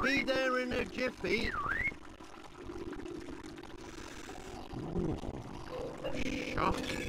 Be there in a jiffy. Shocking.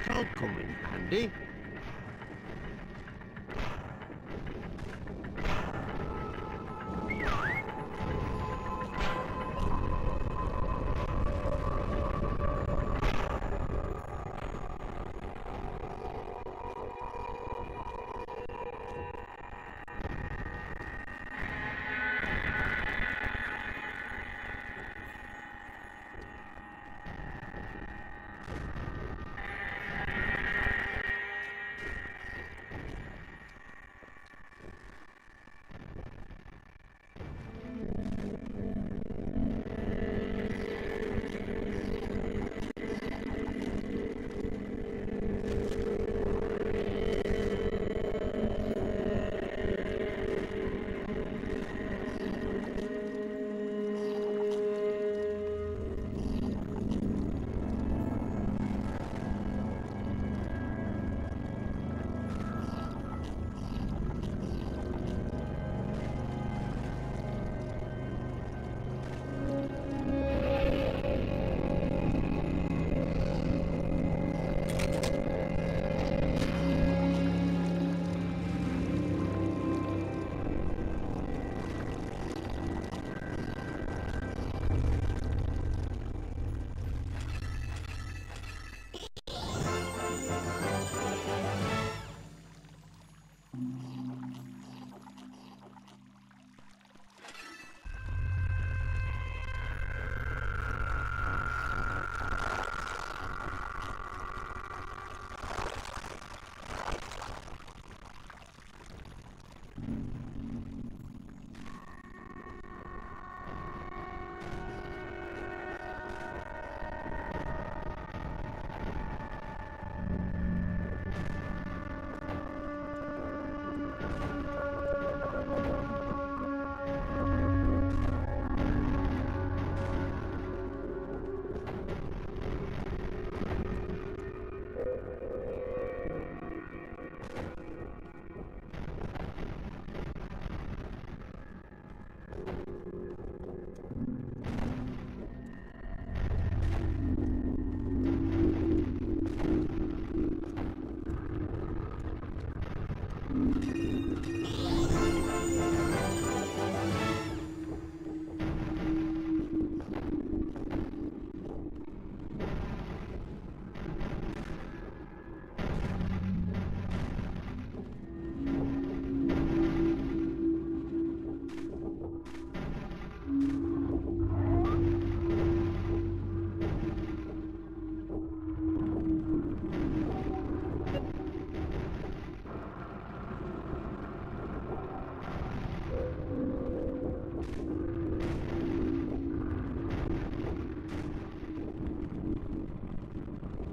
That'll come in handy.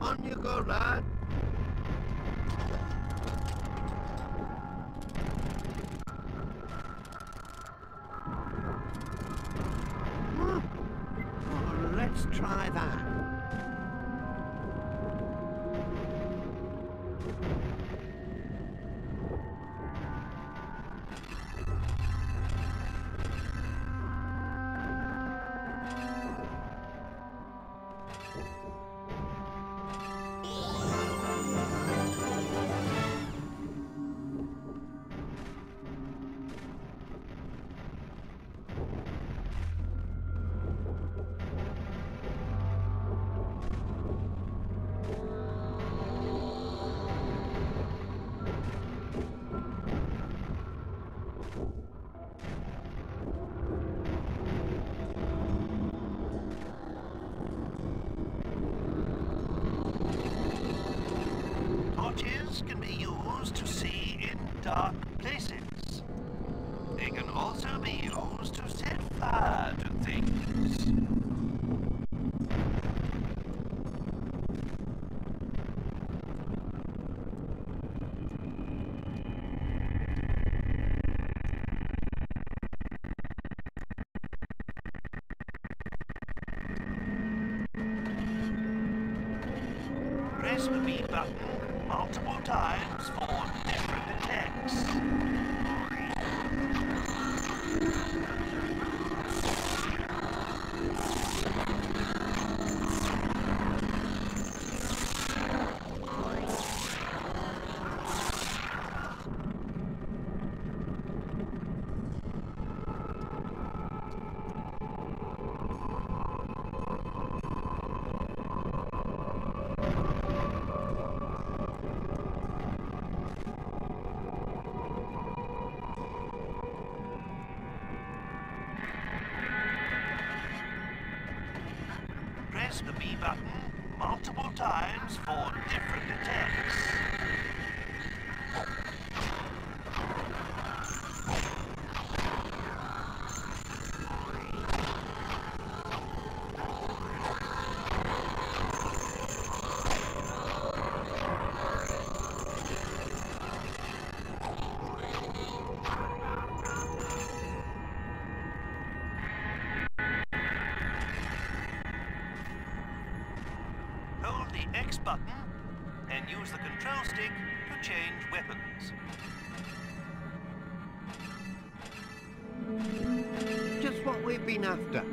On you go, lad. Oh, let's try that. Torches can be used to see in dark places. They can also be used to set fire to things. Press the B button multiple times for different attacks. Press the B button multiple times for different attacks. Hold the X button and use the control stick to change weapons. Just what we've been after.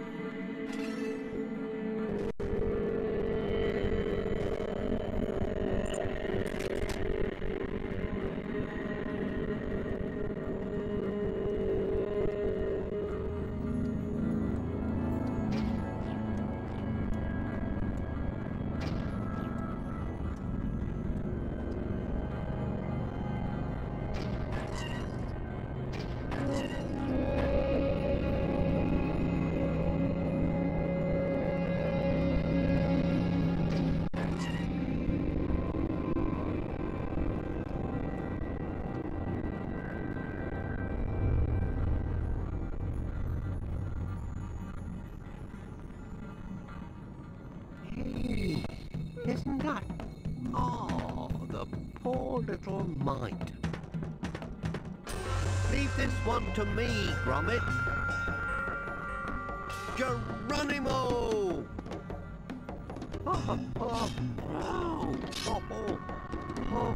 Isn't that? Oh, the poor little mite. Leave this one to me, Gromit. Geronimo! Oh, oh, oh, oh, oh, oh.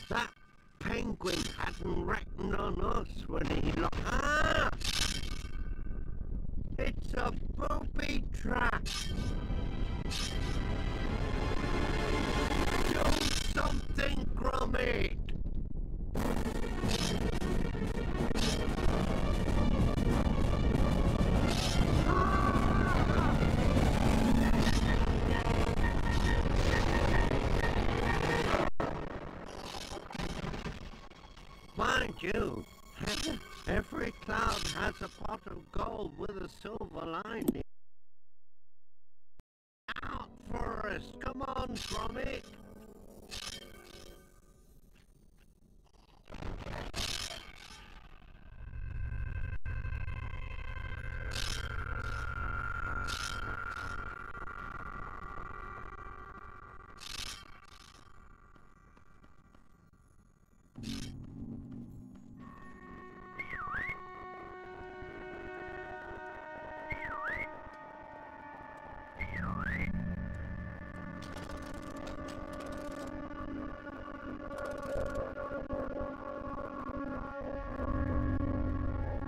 That penguin hadn't reckoned on us when he Ah! It's a booby trap! Do something, Gromit! Mind you, every cloud has a pot of gold with a silver lining. Out for us! Come on, Gromit!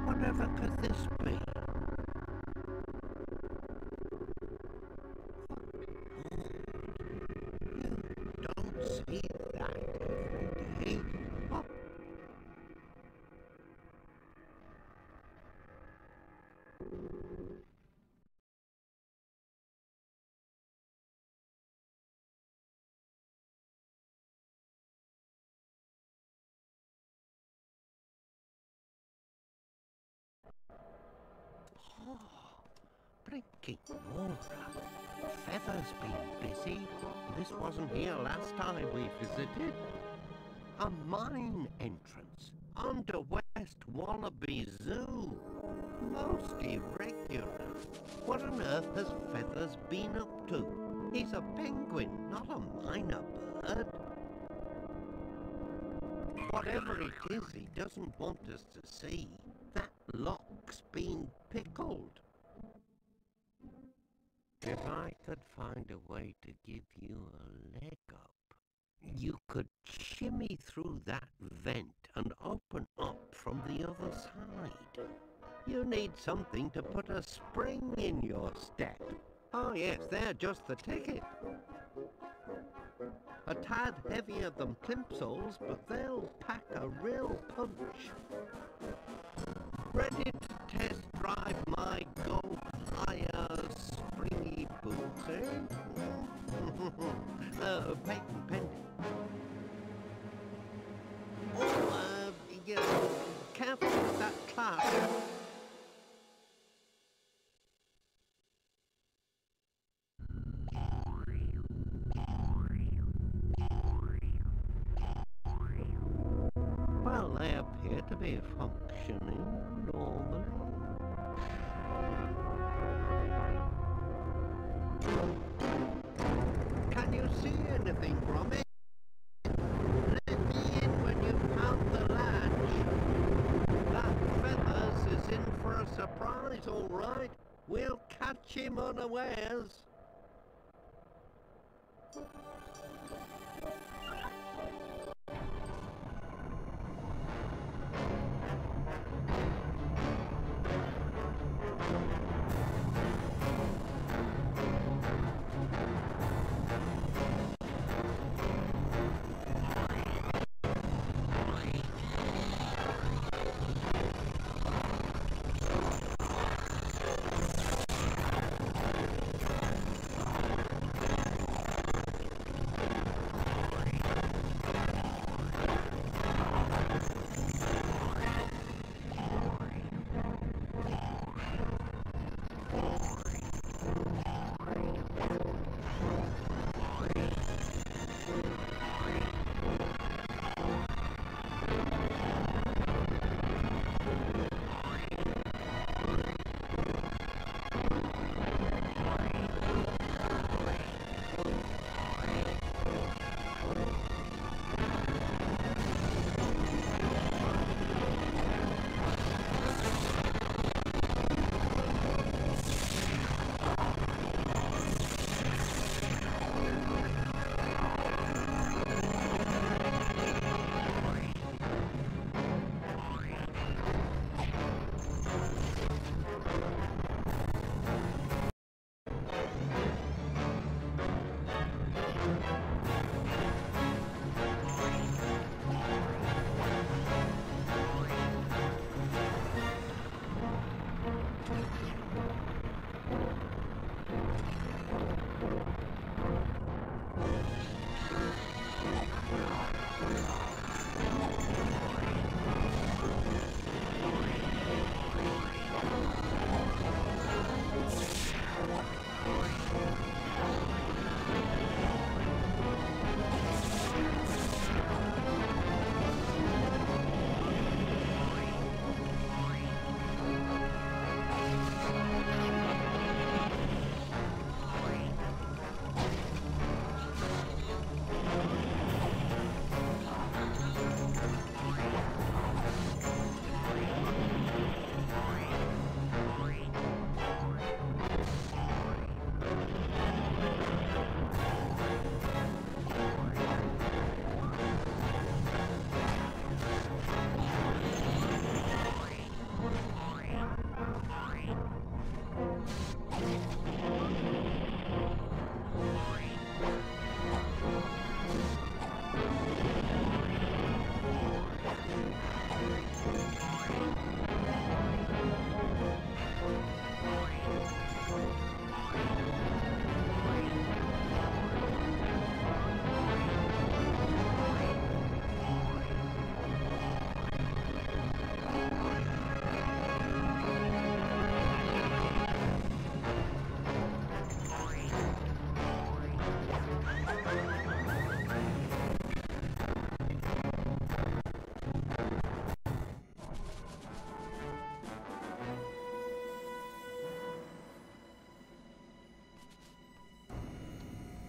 Whatever could this be? You don't see that every day. Oh. Oh, blinking Laura. Feather's been busy. This wasn't here last time we visited. A mine entrance under West Wallaby Zoo. Most irregular. What on earth has Feathers been up to? He's a penguin, not a minor bird. Whatever it is he doesn't want us to see, that lock's been pickled. If I could find a way to give you a leg up, you could shimmy through that vent and open up from the other side. You need something to put a spring in your step. Oh yes, they're just the ticket. A tad heavier than plimsolls, but they'll pack a real punch. Ready to test drive my go higher springy boots, eh? Patent pending. Oh, yeah, careful with that clasp. Well, they appear to be functioning normally. Can you see anything, Gromit? Let me in when you found the latch. Gromit all right. We'll catch him unawares.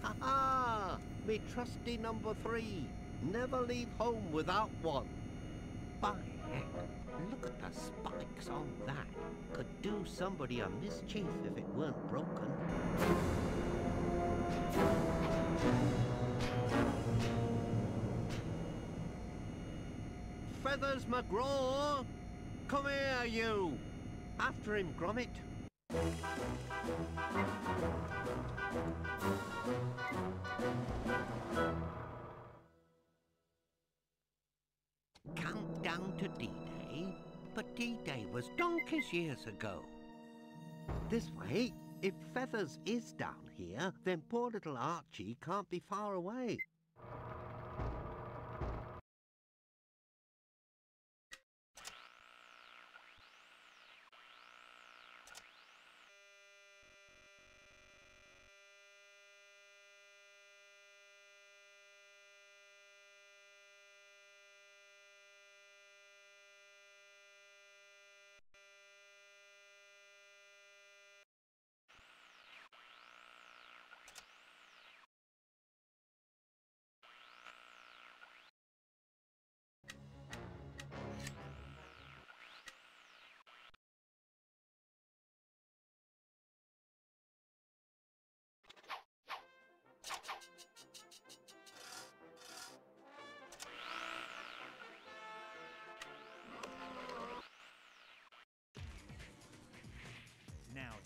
Ha-ha! Me trusty number 3. Never leave home without one. By heck, look at the spikes on that. Could do somebody a mischief if it weren't broken. Feathers McGraw! Come here, you! After him, Gromit. Countdown to D-Day? But D-Day was donkeys years ago. This way, if Feathers is down here, then poor little Archie can't be far away.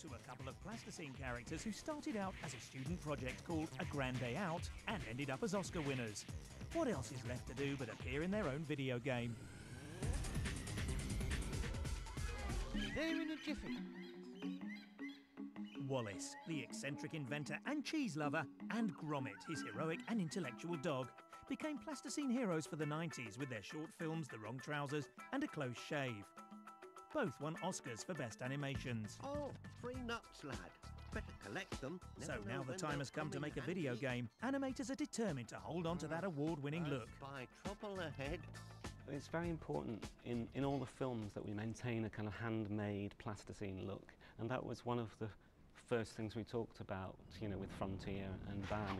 to a couple of plasticine characters who started out as a student project called A Grand Day Out and ended up as Oscar winners. What else is left to do but appear in their own video game? They're in a jiffy. Uolles, the eccentric inventor and cheese lover, and Gromit, his heroic and intellectual dog, became plasticine heroes for the 90s with their short films The Wrong Trousers and A Close Shave. Both won Oscars for Best Animations. Oh, free nuts, lad. Better collect them. So now the time has come to make a video game. Animators are determined to hold on to that award-winning look. By trouble ahead. It's very important in all the films that we maintain a kind of handmade plasticine look, and that was one of the first things we talked about, you know, with Frontier and BAM,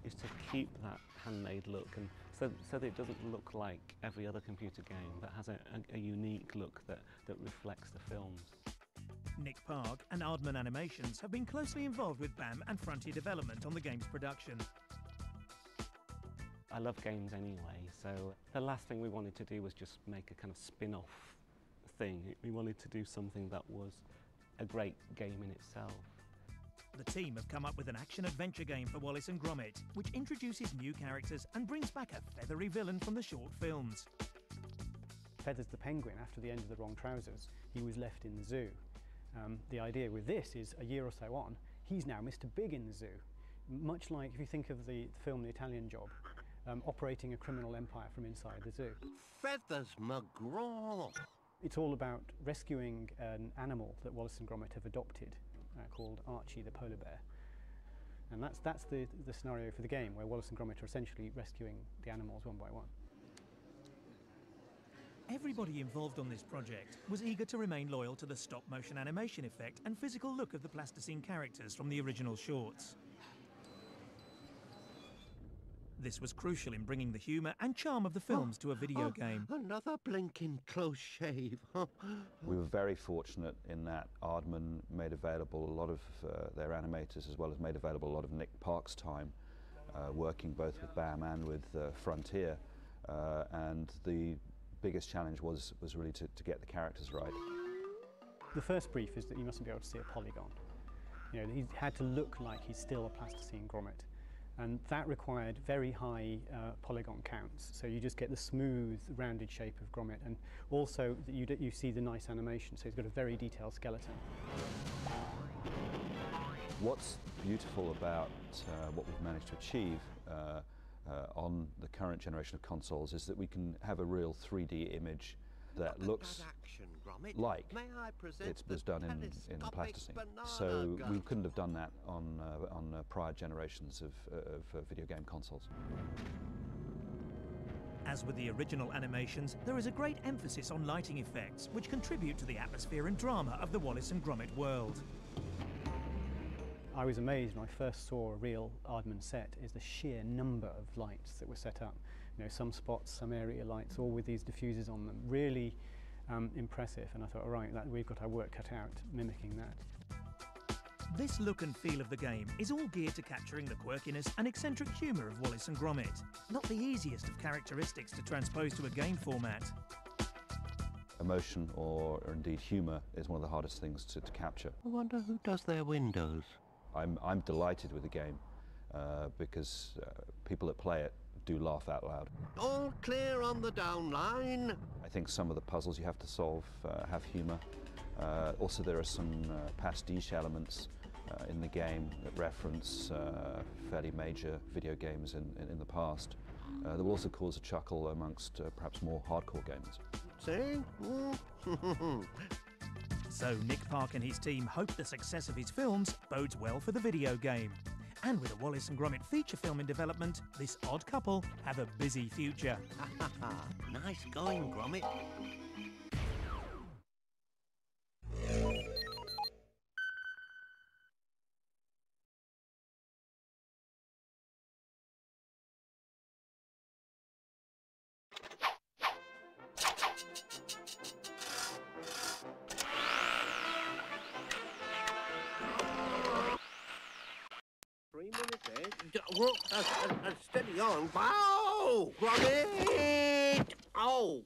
is to keep that handmade look, and so that it doesn't look like every other computer game, but has a unique look that reflects the films. Nick Park and Aardman Animations have been closely involved with BAM and Frontier development on the game's production. I love games anyway, so the last thing we wanted to do was just make a kind of spin-off thing. We wanted to do something that was a great game in itself. The team have come up with an action-adventure game for Uolles and Gromit, which introduces new characters and brings back a feathery villain from the short films. Feathers the penguin, after the end of The Wrong Trousers, he was left in the zoo. The idea with this is, a year or so on, he's now Mr. Big in the zoo. Much like, if you think of the film The Italian Job, operating a criminal empire from inside the zoo. Feathers McGraw. It's all about rescuing an animal that Uolles and Gromit have adopted, called Archie the polar bear. And that's the scenario for the game, where Uolles and Gromit are essentially rescuing the animals one by one. Everybody involved on this project was eager to remain loyal to the stop-motion animation effect and physical look of the plasticine characters from the original shorts. This was crucial in bringing the humour and charm of the films to a video game. Another blinking close shave. We were very fortunate in that Aardman made available a lot of their animators, as well as made available a lot of Nick Park's time, working both with BAM and with Frontier. And the biggest challenge was really to get the characters right. The first brief is that you mustn't be able to see a polygon. You know, he had to look like he's still a plasticine Gromit. And that required very high polygon counts, so you just get the smooth, rounded shape of Gromit, and also that you see the nice animation, so he's got a very detailed skeleton. What's beautiful about what we've managed to achieve on the current generation of consoles is that we can have a real 3D image that looks like it was done in plasticine. So we couldn't have done that on prior generations of video game consoles. As with the original animations, there is a great emphasis on lighting effects, which contribute to the atmosphere and drama of the Uolles and Gromit world. I was amazed when I first saw a real Aardman set, is the sheer number of lights that were set up. You know, some spots, some area lights, all with these diffusers on them. Really impressive, and I thought, all right, we've got our work cut out mimicking that. This look and feel of the game is all geared to capturing the quirkiness and eccentric humour of Uolles and Gromit. Not the easiest of characteristics to transpose to a game format. Emotion or indeed humour is one of the hardest things to capture. I wonder who does their windows. I'm delighted with the game because people that play it do laugh out loud. All clear on the down line. I think some of the puzzles you have to solve have humour. Also, there are some pastiche elements in the game that reference fairly major video games in the past. That will also cause a chuckle amongst perhaps more hardcore gamers. See? So Nick Park and his team hope the success of his films bodes well for the video game. And with a Uolles and Gromit feature film in development, this odd couple have a busy future. Nice going, Gromit. Steady on. Wow! Gromit! Oh!